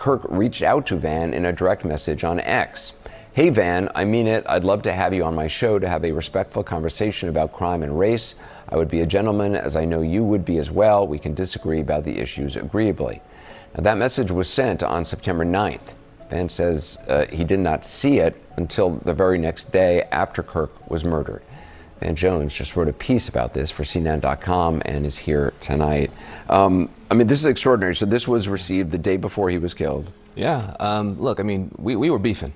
Kirk reached out to Van in a direct message on X. "Hey Van, I mean it. I'd love to have you on my show to have a respectful conversation about crime and race. I would be a gentleman, as I know you would be as well. We can disagree about the issues agreeably." Now, that message was sent on September 9th. Van says he did not see it until the very next day after Kirk was murdered. Van Jones just wrote a piece about this for CNN.com and is here tonight. I mean, this is extraordinary. So this was received the day before he was killed. Yeah. Look, I mean, we were beefing.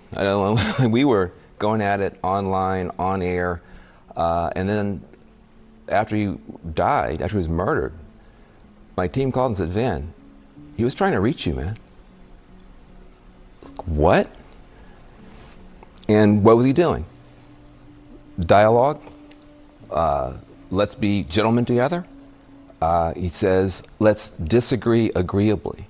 We were going at it online, on air. And then after he died, after he was murdered, my team called and said, "Van, he was trying to reach you, man." What? And what was he doing? Dialogue? Let's be gentlemen together. He says, let's disagree agreeably.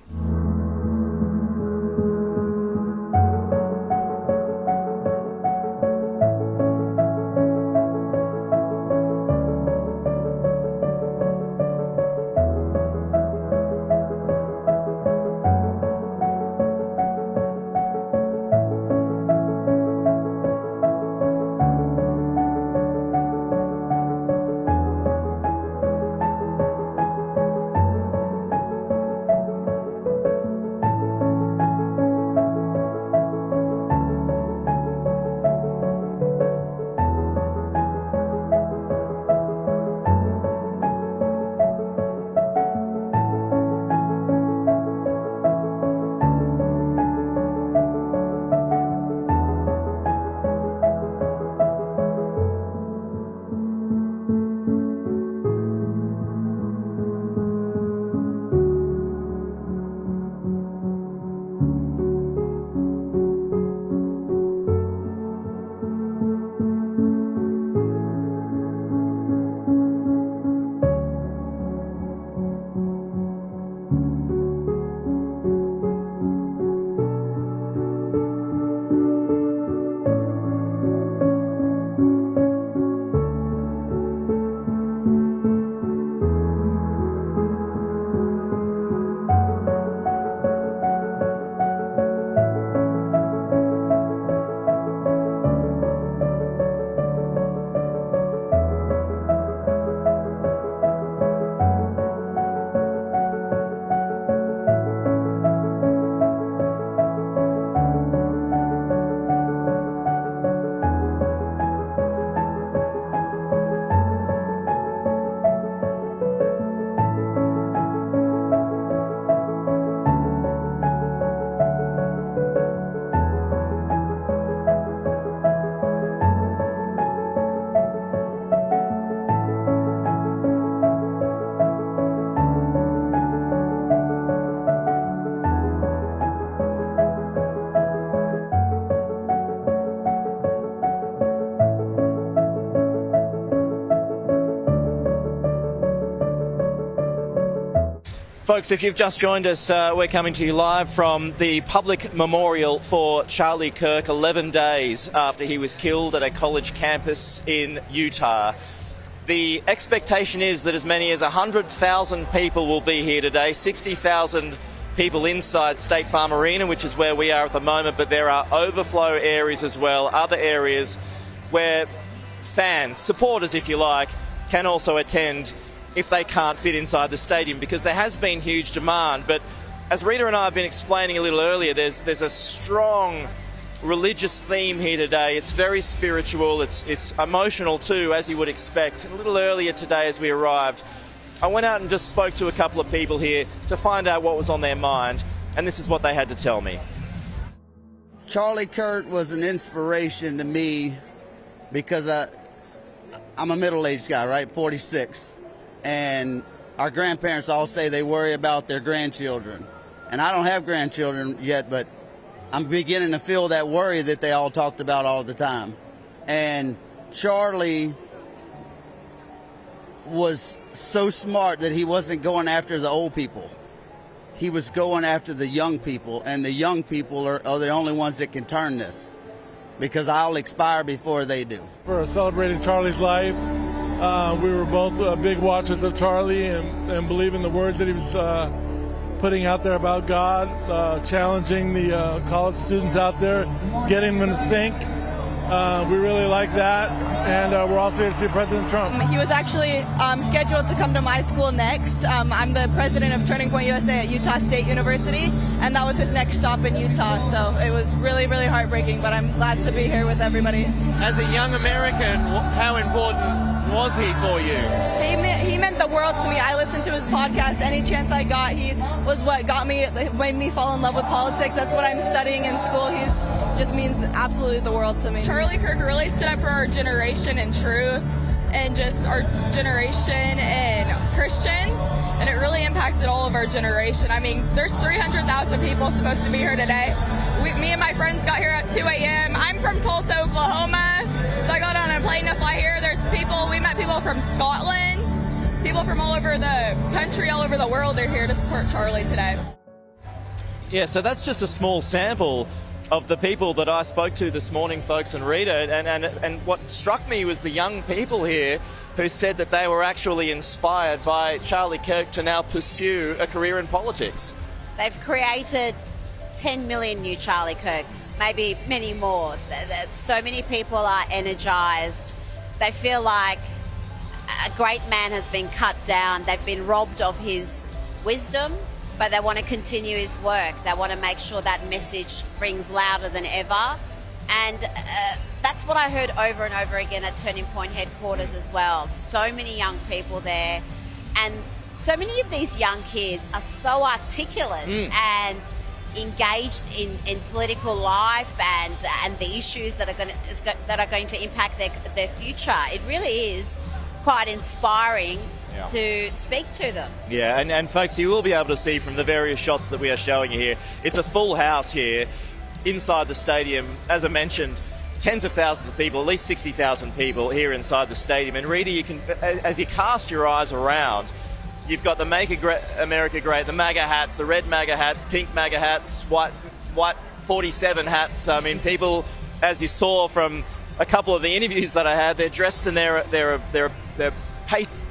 Folks, if you've just joined us, we're coming to you live from the public memorial for Charlie Kirk 11 days after he was killed at a college campus in Utah. The expectation is that as many as 100,000 people will be here today, 60,000 people inside State Farm Arena, which is where we are at the moment, but there are overflow areas as well, other areas where fans, supporters if you like, can also attend if they can't fit inside the stadium, because there has been huge demand. But as Rita and I have been explaining a little earlier, there's a strong religious theme here today. It's very spiritual, it's emotional too, as you would expect. A little earlier today as we arrived, I went out and just spoke to a couple of people here to find out what was on their mind, and this is what they had to tell me. Charlie Kirk was an inspiration to me because I'm a middle-aged guy, right, 46. And our grandparents all say they worry about their grandchildren. And I don't have grandchildren yet, but I'm beginning to feel that worry that they all talked about all the time. And Charlie was so smart that he wasn't going after the old people. He was going after the young people, and the young people are the only ones that can turn this, because I'll expire before they do. For celebrating Charlie's life, we were both big watchers of Charlie and believe in the words that he was putting out there about God, challenging the college students out there, getting them to think. We really like that, and we're also here to see President Trump. He was actually scheduled to come to my school next. I'm the president of Turning Point USA at Utah State University, and that was his next stop in Utah. So it was really, really heartbreaking, but I'm glad to be here with everybody. As a young American, how important was he for you? He meant the world to me. I listened to his podcast any chance I got. He was what made me fall in love with politics. That's what I'm studying in school. He just means absolutely the world to me. Charlie Kirk really stood up for our generation and truth, and just our generation and Christians, and it really impacted all of our generation. I mean, there's 300,000 people supposed to be here today. Me and my friends got here at 2 a.m. I'm from Tulsa, Oklahoma, so I got on a plane to fly here. We met people from Scotland, people from all over the country, all over the world are here to support Charlie today. Yeah, so that's just a small sample of the people that I spoke to this morning, folks, and Rita, and what struck me was the young people here who said that they were actually inspired by Charlie Kirk to now pursue a career in politics. They've created 10 million new Charlie Kirks, maybe many more. So many people are energized. They feel like a great man has been cut down. They've been robbed of his wisdom, but they want to continue his work. They want to make sure that message rings louder than ever. And that's what I heard over and over again at Turning Point headquarters as well. So many young people there, and so many of these young kids are so articulate and engaged in political life and the issues that are going to impact their future. It really is quite inspiring to speak to them. Yeah, and folks, you will be able to see from the various shots that we are showing you here, it's a full house here inside the stadium. As I mentioned, tens of thousands of people, at least 60,000 people here inside the stadium. And Rita, you can, as you cast your eyes around, you've got the Make America Great, the MAGA hats, the red MAGA hats, pink MAGA hats, white 47 hats. I mean, people, as you saw from a couple of the interviews that I had, they're dressed in their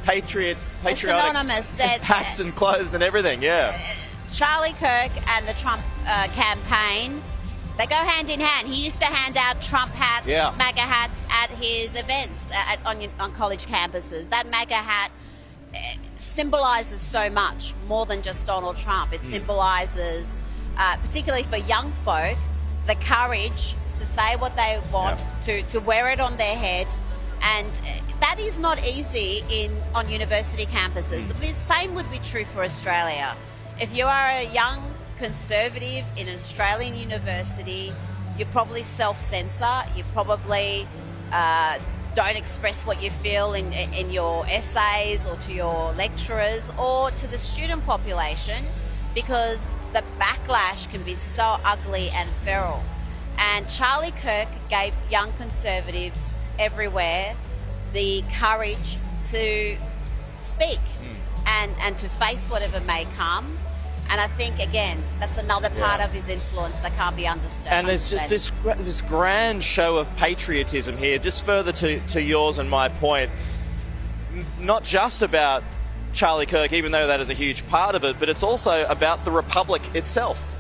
patriotic hats and clothes and everything, yeah. Charlie Kirk and the Trump campaign, they go hand in hand. He used to hand out Trump hats, MAGA hats at his events on college campuses. That MAGA hat symbolizes so much more than just Donald Trump. It symbolizes, particularly for young folk, the courage to say what they want, to wear it on their head, and that is not easy on university campuses. The same would be true for Australia. If you are a young conservative in an Australian university, you probably self-censor, you probably don't express what you feel in your essays or to your lecturers or to the student population, because the backlash can be so ugly and feral. And Charlie Kirk gave young conservatives everywhere the courage to speak and to face whatever may come. And I think, again, that's another part of his influence that can't be understood. And there's just this grand show of patriotism here, just further to yours and my point, not just about Charlie Kirk, even though that is a huge part of it, but it's also about the Republic itself.